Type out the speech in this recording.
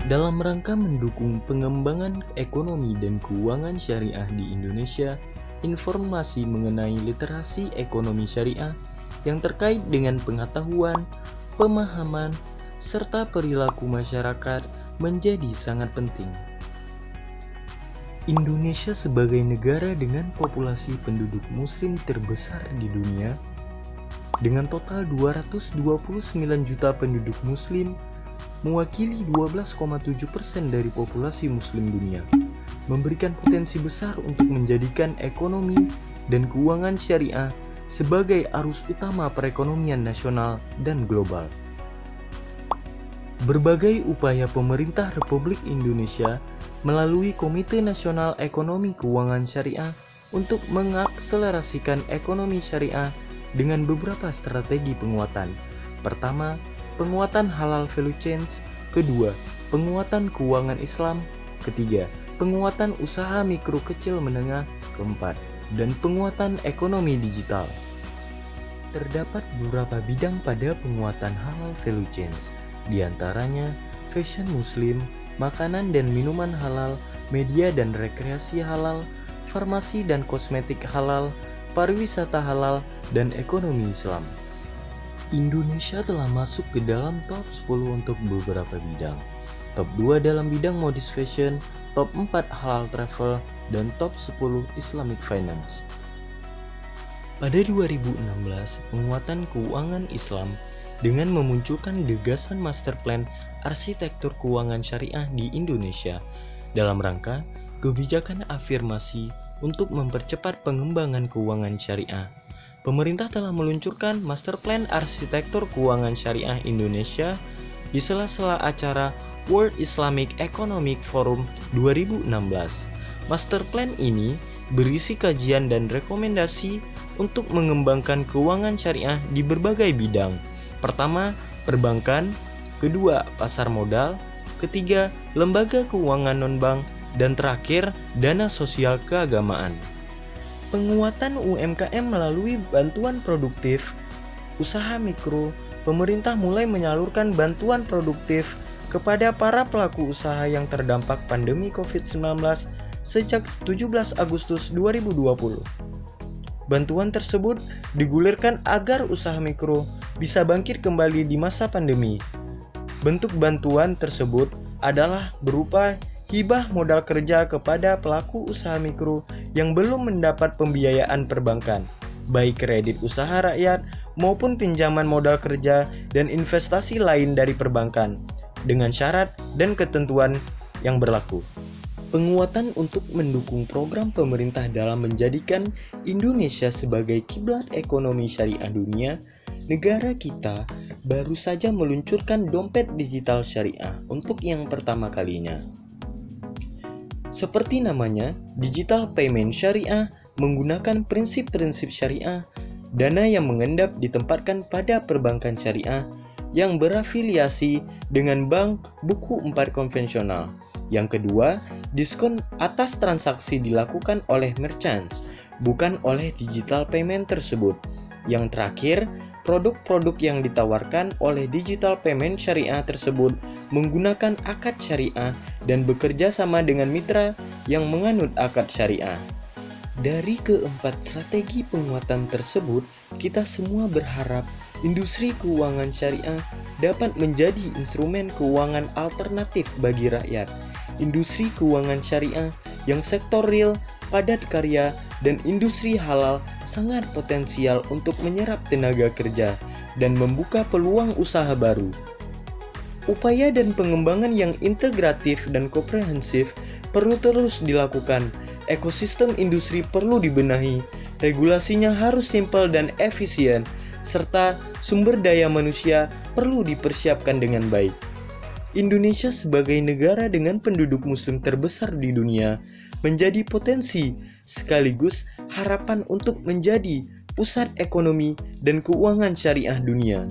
Dalam rangka mendukung pengembangan ekonomi dan keuangan syariah di Indonesia, informasi mengenai literasi ekonomi syariah yang terkait dengan pengetahuan, pemahaman, serta perilaku masyarakat menjadi sangat penting. Indonesia sebagai negara dengan populasi penduduk muslim terbesar di dunia, dengan total 229 juta penduduk muslim, mewakili 12,7% dari populasi muslim dunia, memberikan potensi besar untuk menjadikan ekonomi dan keuangan syariah sebagai arus utama perekonomian nasional dan global. Berbagai upaya pemerintah Republik Indonesia melalui Komite Nasional Ekonomi Keuangan Syariah untuk mengakselerasikan ekonomi syariah dengan beberapa strategi penguatan. Pertama, penguatan halal value chains. Kedua, penguatan keuangan Islam. Ketiga, penguatan usaha mikro kecil menengah. Keempat, dan penguatan ekonomi digital. Terdapat beberapa bidang pada penguatan halal value chains, di antaranya fashion muslim, makanan dan minuman halal, media dan rekreasi halal, farmasi dan kosmetik halal, pariwisata halal, dan ekonomi Islam. Indonesia telah masuk ke dalam top 10 untuk beberapa bidang. Top 2 dalam bidang modis fashion, top 4 halal travel, dan top 10 Islamic finance. Pada 2016, penguatan keuangan Islam dengan memunculkan gagasan master plan arsitektur keuangan syariah di Indonesia dalam rangka kebijakan afirmasi untuk mempercepat pengembangan keuangan syariah. Pemerintah telah meluncurkan Master Plan Arsitektur Keuangan Syariah Indonesia di sela-sela acara World Islamic Economic Forum 2016. Master Plan ini berisi kajian dan rekomendasi untuk mengembangkan keuangan syariah di berbagai bidang. Pertama, perbankan. Kedua, pasar modal. Ketiga, lembaga keuangan non-bank. Dan terakhir, dana sosial keagamaan. Penguatan UMKM melalui bantuan produktif, usaha mikro, pemerintah mulai menyalurkan bantuan produktif kepada para pelaku usaha yang terdampak pandemi COVID-19 sejak 17 Agustus 2020. Bantuan tersebut digulirkan agar usaha mikro bisa bangkit kembali di masa pandemi. Bentuk bantuan tersebut adalah berupa hibah modal kerja kepada pelaku usaha mikro yang belum mendapat pembiayaan perbankan, baik kredit usaha rakyat maupun pinjaman modal kerja dan investasi lain dari perbankan, dengan syarat dan ketentuan yang berlaku. Penguatan untuk mendukung program pemerintah dalam menjadikan Indonesia sebagai kiblat ekonomi syariah dunia, negara kita baru saja meluncurkan dompet digital syariah untuk yang pertama kalinya. Seperti namanya, digital payment syariah menggunakan prinsip-prinsip syariah. Dana yang mengendap ditempatkan pada perbankan syariah yang berafiliasi dengan bank buku 4 konvensional. Yang kedua, diskon atas transaksi dilakukan oleh merchants, bukan oleh digital payment tersebut. Yang terakhir, produk-produk yang ditawarkan oleh digital payment syariah tersebut menggunakan akad syariah dan bekerja sama dengan mitra yang menganut akad syariah. Dari keempat strategi penguatan tersebut, kita semua berharap industri keuangan syariah dapat menjadi instrumen keuangan alternatif bagi rakyat. Industri keuangan syariah yang sektor real, padat karya, dan industri halal sangat potensial untuk menyerap tenaga kerja dan membuka peluang usaha baru. Upaya dan pengembangan yang integratif dan komprehensif perlu terus dilakukan. Ekosistem industri perlu dibenahi, regulasinya harus simpel dan efisien, serta sumber daya manusia perlu dipersiapkan dengan baik. Indonesia sebagai negara dengan penduduk muslim terbesar di dunia menjadi potensi sekaligus harapan untuk menjadi pusat ekonomi dan keuangan syariah dunia.